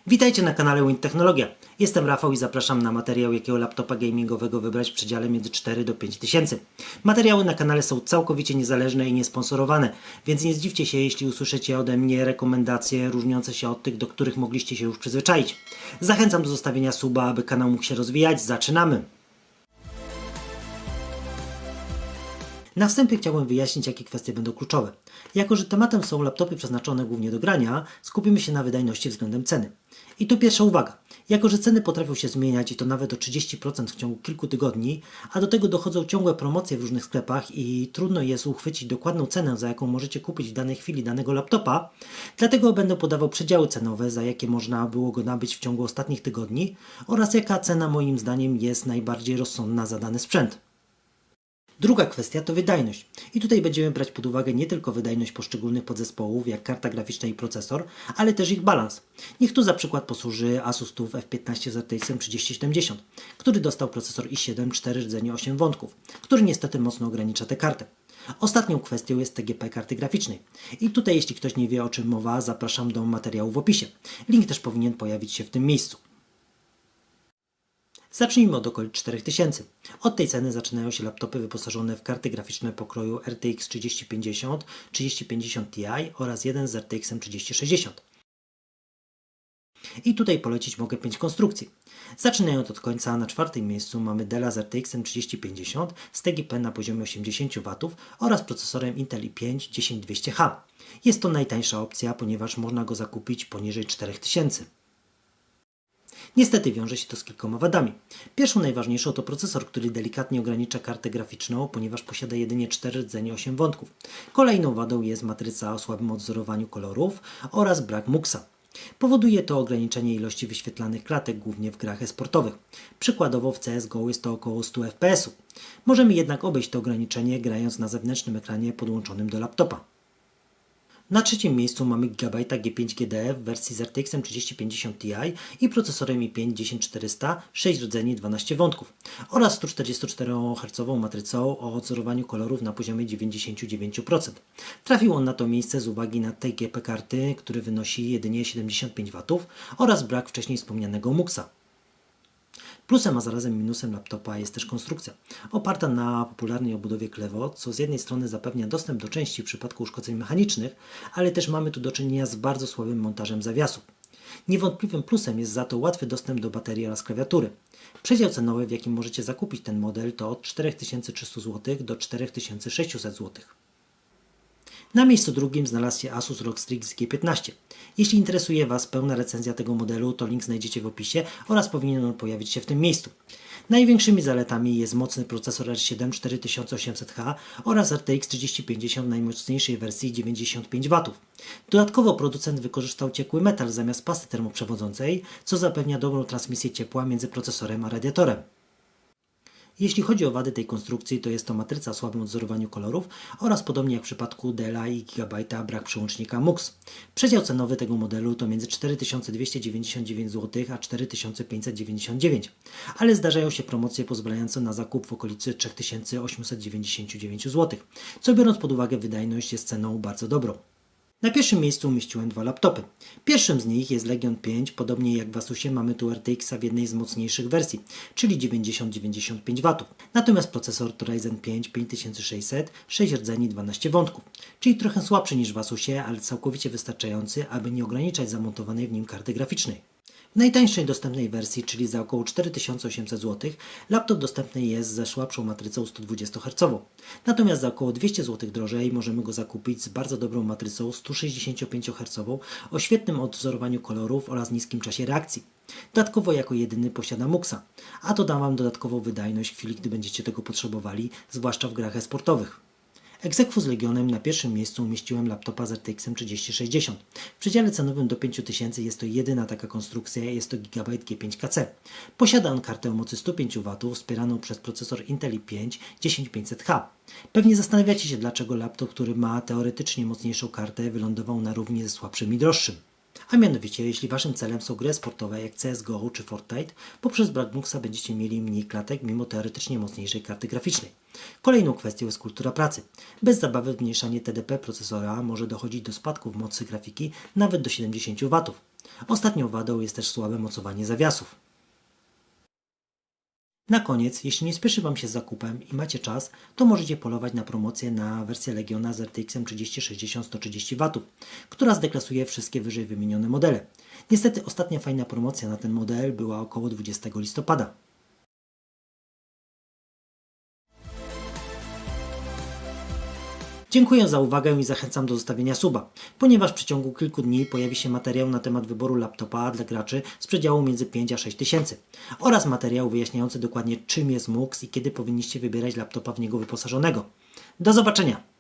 Witajcie na kanale Wind Technologia. Jestem Rafał i zapraszam na materiał, jakiego laptopa gamingowego wybrać w przedziale między 4 do 5 tysięcy. Materiały na kanale są całkowicie niezależne i niesponsorowane, więc nie zdziwcie się, jeśli usłyszycie ode mnie rekomendacje różniące się od tych, do których mogliście się już przyzwyczaić. Zachęcam do zostawienia suba, aby kanał mógł się rozwijać. Zaczynamy! Na wstępie chciałbym wyjaśnić, jakie kwestie będą kluczowe. Jako że tematem są laptopy przeznaczone głównie do grania, skupimy się na wydajności względem ceny. I tu pierwsza uwaga. Jako że ceny potrafią się zmieniać i to nawet o 30% w ciągu kilku tygodni, a do tego dochodzą ciągłe promocje w różnych sklepach i trudno jest uchwycić dokładną cenę, za jaką możecie kupić w danej chwili danego laptopa, dlatego będę podawał przedziały cenowe, za jakie można było go nabyć w ciągu ostatnich tygodni oraz jaka cena moim zdaniem jest najbardziej rozsądna za dany sprzęt. Druga kwestia to wydajność. I tutaj będziemy brać pod uwagę nie tylko wydajność poszczególnych podzespołów, jak karta graficzna i procesor, ale też ich balans. Niech tu za przykład posłuży Asus TUF F15 z RTX 3070, który dostał procesor i7 4 rdzenie 8 wątków, który niestety mocno ogranicza tę kartę. Ostatnią kwestią jest TGP karty graficznej. I tutaj, jeśli ktoś nie wie, o czym mowa, zapraszam do materiału w opisie. Link też powinien pojawić się w tym miejscu. Zacznijmy od okolic 4000. Od tej ceny zaczynają się laptopy wyposażone w karty graficzne pokroju RTX 3050, 3050 Ti oraz jeden z RTX 3060. I tutaj polecić mogę 5 konstrukcji. Zaczynając od końca, na czwartym miejscu mamy Della z RTX 3050 z TGP na poziomie 80 W oraz procesorem Intel i5 10200H. Jest to najtańsza opcja, ponieważ można go zakupić poniżej 4000. Niestety wiąże się to z kilkoma wadami. Pierwszą najważniejszą to procesor, który delikatnie ogranicza kartę graficzną, ponieważ posiada jedynie 4 rdzenie 8 wątków. Kolejną wadą jest matryca o słabym odzorowaniu kolorów oraz brak MUX-a. Powoduje to ograniczenie ilości wyświetlanych klatek, głównie w grach e-sportowych. Przykładowo w CSGO jest to około 100 fps. Możemy jednak obejść to ograniczenie, grając na zewnętrznym ekranie podłączonym do laptopa. Na trzecim miejscu mamy Gigabyte'a G5 GDF w wersji z RTX 3050 Ti i procesorem i5 10400, 6 rdzeni 12 wątków oraz 144 Hz matrycą o odzorowaniu kolorów na poziomie 99%. Trafił on na to miejsce z uwagi na TGP karty, który wynosi jedynie 75 W oraz brak wcześniej wspomnianego MUX-a. Plusem, a zarazem minusem laptopa jest też konstrukcja. Oparta na popularnej obudowie Clevo, co z jednej strony zapewnia dostęp do części w przypadku uszkodzeń mechanicznych, ale też mamy tu do czynienia z bardzo słabym montażem zawiasów. Niewątpliwym plusem jest za to łatwy dostęp do baterii oraz klawiatury. Przedział cenowy, w jakim możecie zakupić ten model, to od 4300 zł do 4600 zł. Na miejscu drugim znalazł się Asus ROG Strix G15. Jeśli interesuje Was pełna recenzja tego modelu, to link znajdziecie w opisie oraz powinien on pojawić się w tym miejscu. Największymi zaletami jest mocny procesor R7 4800H oraz RTX 3050 w najmocniejszej wersji 95 W. Dodatkowo producent wykorzystał ciekły metal zamiast pasty termoprzewodzącej, co zapewnia dobrą transmisję ciepła między procesorem a radiatorem. Jeśli chodzi o wady tej konstrukcji, to jest to matryca o słabym odzorowaniu kolorów oraz podobnie jak w przypadku Della i Gigabyte'a brak przełącznika MUX. Przedział cenowy tego modelu to między 4299 zł a 4599, ale zdarzają się promocje pozwalające na zakup w okolicy 3899 zł, co biorąc pod uwagę wydajność jest ceną bardzo dobrą. Na pierwszym miejscu umieściłem dwa laptopy. Pierwszym z nich jest Legion 5, podobnie jak w Asusie mamy tu RTX-a w jednej z mocniejszych wersji, czyli 90-95 W. Natomiast procesor to Ryzen 5 5600, 6 rdzeni 12 wątków, czyli trochę słabszy niż w Asusie, ale całkowicie wystarczający, aby nie ograniczać zamontowanej w nim karty graficznej. W najtańszej dostępnej wersji, czyli za około 4800 zł, laptop dostępny jest ze słabszą matrycą 120 Hz. Natomiast za około 200 zł drożej możemy go zakupić z bardzo dobrą matrycą 165 Hz o świetnym odzorowaniu kolorów oraz niskim czasie reakcji. Dodatkowo jako jedyny posiada MUX-a, a to da Wam dodatkową wydajność w chwili, gdy będziecie tego potrzebowali, zwłaszcza w grach e-sportowych. Ex aequo z Legionem na pierwszym miejscu umieściłem laptopa z RTX 3060. W przedziale cenowym do 5000 jest to jedyna taka konstrukcja, jest to Gigabyte G5KC. Posiada on kartę o mocy 105 W wspieraną przez procesor Intel i5 10500H. Pewnie zastanawiacie się, dlaczego laptop, który ma teoretycznie mocniejszą kartę, wylądował na równi ze słabszym i droższym. A mianowicie, jeśli Waszym celem są gry sportowe jak CSGO czy Fortnite, poprzez Blackboxa będziecie mieli mniej klatek mimo teoretycznie mocniejszej karty graficznej. Kolejną kwestią jest kultura pracy. Bez zabawy zmniejszanie TDP procesora może dochodzić do spadków mocy grafiki nawet do 70 W. Ostatnią wadą jest też słabe mocowanie zawiasów. Na koniec, jeśli nie spieszy Wam się z zakupem i macie czas, to możecie polować na promocję na wersję Legiona z RTX 3060-130 W, która zdeklasuje wszystkie wyżej wymienione modele. Niestety ostatnia fajna promocja na ten model była około 20 listopada. Dziękuję za uwagę i zachęcam do zostawienia suba, ponieważ w przeciągu kilku dni pojawi się materiał na temat wyboru laptopa dla graczy z przedziału między 5 a 6 tysięcy oraz materiał wyjaśniający dokładnie czym jest MUX i kiedy powinniście wybierać laptopa w niego wyposażonego. Do zobaczenia!